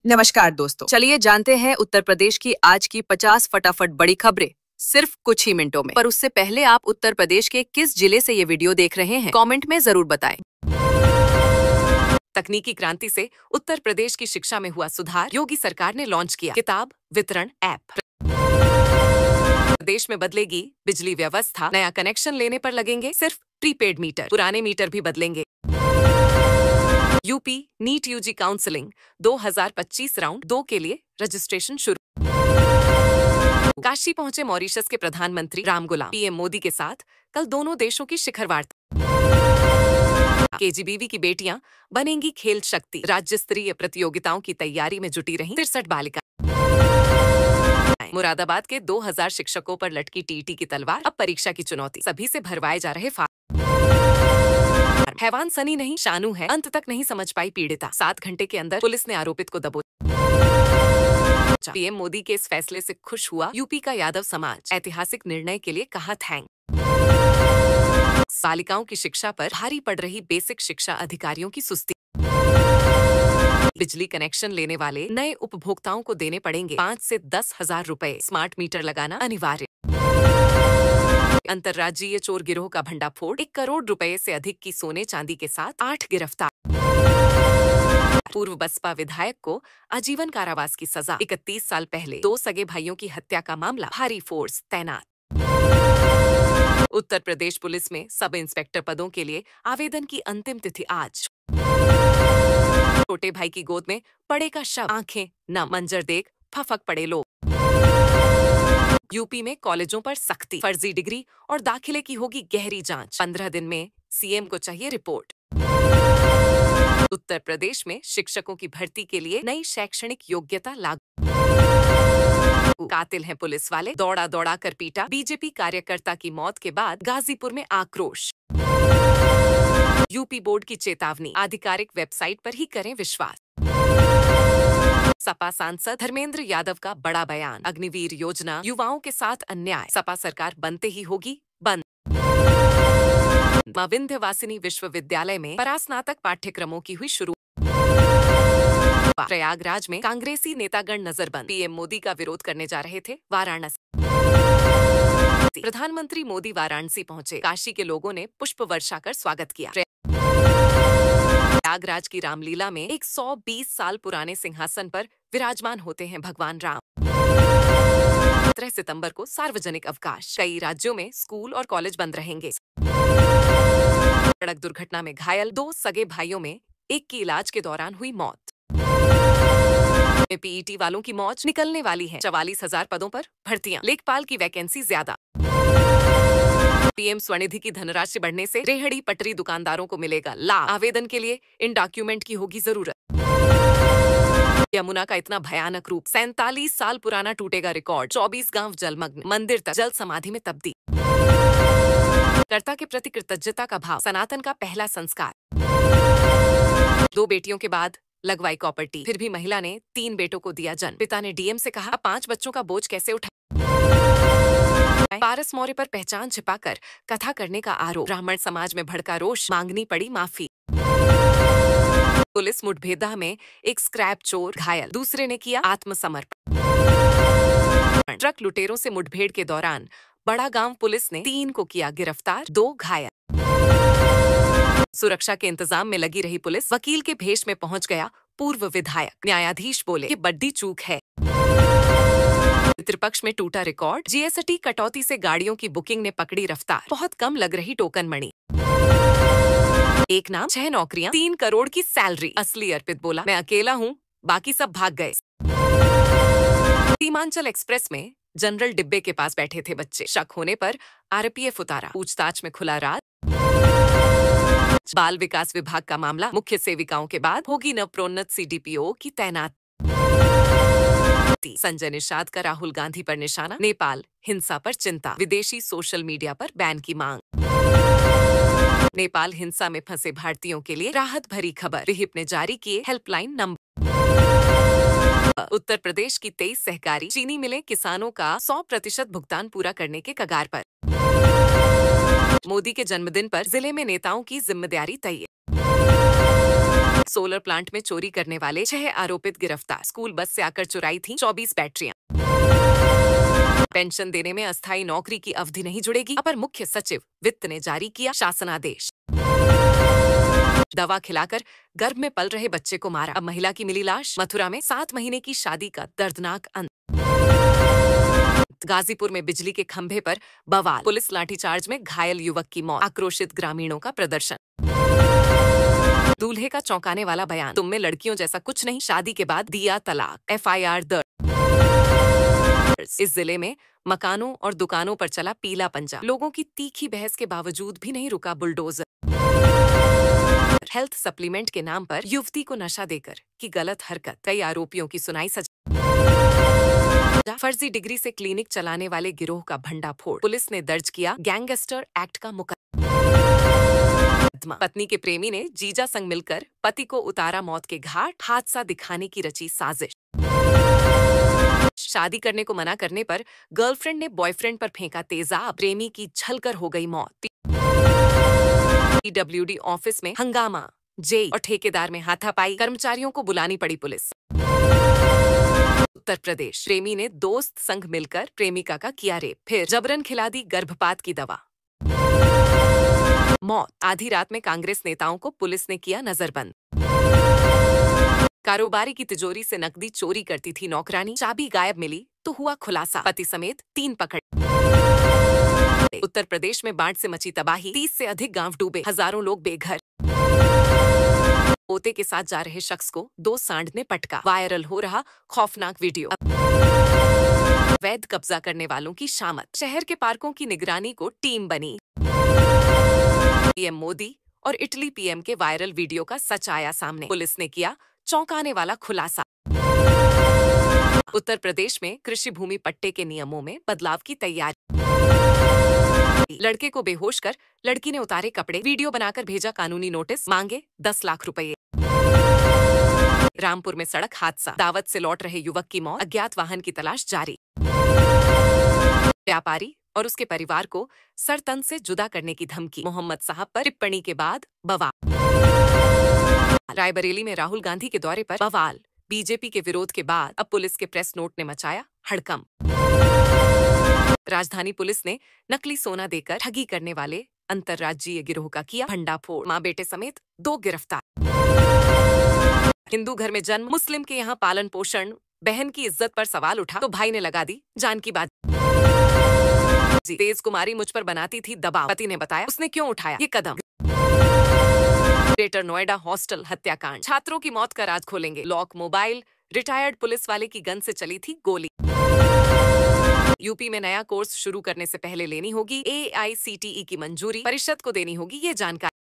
नमस्कार दोस्तों, चलिए जानते हैं उत्तर प्रदेश की आज की 50 फटाफट बड़ी खबरें सिर्फ कुछ ही मिनटों में। पर उससे पहले आप उत्तर प्रदेश के किस जिले से ये वीडियो देख रहे हैं, कमेंट में जरूर बताएं। तकनीकी क्रांति से उत्तर प्रदेश की शिक्षा में हुआ सुधार, योगी सरकार ने लॉन्च किया किताब वितरण ऐप। प्रदेश में बदलेगी बिजली व्यवस्था, नया कनेक्शन लेने पर लगेंगे सिर्फ प्रीपेड मीटर, पुराने मीटर भी बदलेंगे। UP NEET UG counselling 2025 round 2 के लिए रजिस्ट्रेशन शुरू। काशी पहुंचे मॉरिशस के प्रधानमंत्री राम गुलाम, पीएम मोदी के साथ कल दोनों देशों की शिखर वार्ता। केजीबीवी की बेटियां बनेंगी खेल शक्ति, राज्य स्तरीय प्रतियोगिताओं की तैयारी में जुटी रहीं 63 बालिका। मुरादाबाद के 2000 शिक्षकों पर लटकी टीटी की तलवार, अब परीक्षा की चुनौती, सभी से भरवाए जा रहे हैवान सनी नहीं शानू है, अंत तक नहीं समझ पाई पीड़िता, 7 घंटे के अंदर पुलिस ने आरोपित को दबोचा। पीएम मोदी के इस फैसले से खुश हुआ यूपी का यादव समाज, ऐतिहासिक निर्णय के लिए कहा थैंक। बालिकाओं की शिक्षा पर भारी पड़ रही बेसिक शिक्षा अधिकारियों की सुस्ती। बिजली कनेक्शन लेने वाले नए उपभोक्ताओं को देने पड़ेंगे 5 से 10 हजार रुपए, स्मार्ट मीटर लगाना अनिवार्य। अंतर्राज्यीय चोर गिरोह का भंडाफोड़, 1 करोड़ रुपए से अधिक की सोने चांदी के साथ 8 गिरफ्तार। पूर्व बसपा विधायक को आजीवन कारावास की सजा, 31 साल पहले 2 सगे भाइयों की हत्या का मामला, भारी फोर्स तैनात। उत्तर प्रदेश पुलिस में सब इंस्पेक्टर पदों के लिए आवेदन की अंतिम तिथि आज। छोटे भाई की गोद में पड़े का शव, आंखें नम, मंजर देख फफक पड़े लोग। यूपी में कॉलेजों पर सख्ती, फर्जी डिग्री और दाखिले की होगी गहरी जांच, 15 दिन में सीएम को चाहिए रिपोर्ट। उत्तर प्रदेश में शिक्षकों की भर्ती के लिए नई शैक्षणिक योग्यता लागू। कातिल हैं पुलिस वाले, दौड़ा दौड़ा कर पीटा, बीजेपी कार्यकर्ता की मौत के बाद गाजीपुर में आक्रोश। यूपी बोर्ड की चेतावनी, आधिकारिक वेबसाइट पर ही करें विश्वास। सपा सांसद धर्मेंद्र यादव का बड़ा बयान, अग्निवीर योजना युवाओं के साथ अन्याय, सपा सरकार बनते ही होगी बंद। विंध्यवासिनी विश्वविद्यालय में परास्नातक पाठ्यक्रमों की हुई शुरू। प्रयागराज में कांग्रेसी नेतागण नजरबंद, पीएम मोदी का विरोध करने जा रहे थे वाराणसी। प्रधानमंत्री मोदी वाराणसी पहुंचे, काशी के लोगों ने पुष्प वर्षा कर स्वागत किया। प्रयागराज की रामलीला में 120 साल पुराने सिंहासन पर विराजमान होते हैं भगवान राम। 17 सितंबर को सार्वजनिक अवकाश, कई राज्यों में स्कूल और कॉलेज बंद रहेंगे। सड़क दुर्घटना में घायल 2 सगे भाइयों में एक की इलाज के दौरान हुई मौत। पीईटी वालों की मौज निकलने वाली है, 44,000 पदों पर भर्तियां, लेखपाल की वैकेंसी ज्यादा। पीएम स्वनिधि की धनराशि बढ़ने से रेहड़ी पटरी दुकानदारों को मिलेगा लाभ, आवेदन के लिए इन डॉक्यूमेंट की होगी जरूरत। यमुना का इतना भयानक रूप, 47 साल पुराना टूटेगा रिकॉर्ड, 24 गांव जलमग्न, मंदिर तक जल समाधि में तब्दील। कर्ता के प्रति कृतज्ञता का भाव, सनातन का पहला संस्कार। 2 बेटियों के बाद लगवाई कॉपर्टी, फिर भी महिला ने 3 बेटों को दिया जन्म। पिता ने डीएम से कहा 5 बच्चों का बोझ कैसे उठा। पारस मौर्य पर पहचान छिपाकर कथा करने का आरोप, ब्राह्मण समाज में भड़का रोष, मांगनी पड़ी माफी। पुलिस मुठभेड़ में एक स्क्रैप चोर घायल, दूसरे ने किया आत्मसमर्पण। ट्रक लुटेरों से मुठभेड़ के दौरान बड़ा गांव पुलिस ने 3 को किया गिरफ्तार, 2 घायल। सुरक्षा के इंतजाम में लगी रही पुलिस, वकील के भेष में पहुंच गया पूर्व विधायक, न्यायाधीश बोले कि बड़ी चूक है। पितृपक्ष में टूटा रिकॉर्ड, जीएसटी कटौती से गाड़ियों की बुकिंग ने पकड़ी रफ्तार, बहुत कम लग रही टोकन मणि। एक नाम 6 नौकरियां, 3 करोड़ की सैलरी, असली अर्पित बोला मैं अकेला हूँ, बाकी सब भाग गए। सीमांचल एक्सप्रेस में जनरल डिब्बे के पास बैठे थे बच्चे, शक होने पर आरपीएफ उतारा, पूछताछ में खुला राज। बाल विकास विभाग का मामला, मुख्य सेविकाओं के बाद होगी नवप्रोन्नत सीडीपीओ की तैनात। संजय निषाद का राहुल गांधी पर निशाना, नेपाल हिंसा पर चिंता, विदेशी सोशल मीडिया पर बैन की मांग। नेपाल हिंसा में फंसे भारतीयों के लिए राहत भरी खबर, विहिप ने जारी किए हेल्पलाइन नंबर। उत्तर प्रदेश की 23 सहकारी चीनी मिलें किसानों का 100% भुगतान पूरा करने के कगार पर। मोदी के जन्मदिन पर जिले में नेताओं की जिम्मेदारी तय। सोलर प्लांट में चोरी करने वाले 6 आरोपित गिरफ्तार। स्कूल बस से आकर चुराई थी 24 बैटरियां। पेंशन देने में अस्थायी नौकरी की अवधि नहीं जुड़ेगी। अपर मुख्य सचिव वित्त ने जारी किया शासनादेश। दवा खिलाकर गर्भ में पल रहे बच्चे को मारा, अब महिला की मिली लाश। मथुरा में 7 महीने की शादी का दर्दनाक अंत। गाजीपुर में बिजली के खंभे पर बवाल, पुलिस लाठीचार्ज में घायल युवक की मौत। आक्रोशित ग्रामीणों का प्रदर्शन। दूल्हे का चौंकाने वाला बयान, तुम में लड़कियों जैसा कुछ नहीं, शादी के बाद दिया तलाक। FIR दर्ज। इस जिले में मकानों और दुकानों पर चला पीला पंजा। लोगों की तीखी बहस के बावजूद भी नहीं रुका बुलडोजर। हेल्थ सप्लीमेंट के नाम पर युवती को नशा देकर की गलत हरकत, कई आरोपियों की सुनाई सजा। फर्जी डिग्री से क्लिनिक चलाने वाले गिरोह का भंडाफोड़, पुलिस ने दर्ज किया गैंगस्टर एक्ट का मुकदमा। पत्नी के प्रेमी ने जीजा संग मिलकर पति को उतारा मौत के घाट, हादसा दिखाने की रची साजिश। शादी करने को मना करने पर गर्लफ्रेंड ने बॉयफ्रेंड पर फेंका तेजाब, प्रेमी की झलकर हो गई मौत। PWD ऑफिस में हंगामा, जेई और ठेकेदार में हाथापाई, कर्मचारियों को बुलानी पड़ी पुलिस। उत्तर प्रदेश, प्रेमी ने दोस्त संग मिलकर प्रेमिका का किया रेप, फिर जबरन खिला दी गर्भपात की दवा। मौत, आधी रात में कांग्रेस नेताओं को पुलिस ने किया नजरबंद। कारोबारी की तिजोरी से नकदी चोरी करती थी नौकरानी, चाबी गायब मिली तो हुआ खुलासा, पति समेत 3 पकड़े। उत्तर प्रदेश में बाढ़ से मची तबाही, 30 से अधिक गांव डूबे, हजारों लोग बेघर। पोते के साथ जा रहे शख्स को 2 सांड ने पटका, वायरल हो रहा खौफनाक वीडियो। अवैध कब्जा करने वालों की शामत, शहर के पार्कों की निगरानी को टीम बनी। पीएम मोदी और इटली PM के वायरल वीडियो का सच आया सामने, पुलिस ने किया चौंकाने वाला खुलासा। उत्तर प्रदेश में कृषि भूमि पट्टे के नियमों में बदलाव की तैयारी। लड़के को बेहोश कर लड़की ने उतारे कपड़े, वीडियो बनाकर भेजा कानूनी नोटिस, मांगे 10 लाख रुपए। रामपुर में सड़क हादसा, दावत से लौट रहे युवक की मौत, अज्ञात वाहन की तलाश जारी। व्यापारी और उसके परिवार को सरतन से जुदा करने की धमकी, मोहम्मद साहब पर टिप्पणी के बाद बवाल। रायबरेली में राहुल गांधी के दौरे पर बवाल, बीजेपी के विरोध के बाद अब पुलिस के प्रेस नोट ने मचाया हड़कंप। राजधानी पुलिस ने नकली सोना देकर ठगी करने वाले अंतर्राज्यीय गिरोह का किया भंडाफोड़, मां बेटे समेत 2 गिरफ्तार। हिंदू घर में जन्म, मुस्लिम के यहाँ पालन पोषण, बहन की इज्जत पर सवाल उठा तो भाई ने लगा दी जान की बात। तेज कुमारी मुझ पर बनाती थी दबाव, पति ने बताया उसने क्यों उठाया ये कदम। ग्रेटर नोएडा हॉस्टल हत्याकांड, छात्रों की मौत का राज खोलेंगे, लॉक मोबाइल, रिटायर्ड पुलिस वाले की गन से चली थी गोली। यूपी में नया कोर्स शुरू करने से पहले लेनी होगी AICTE की मंजूरी, परिषद को देनी होगी ये जानकारी।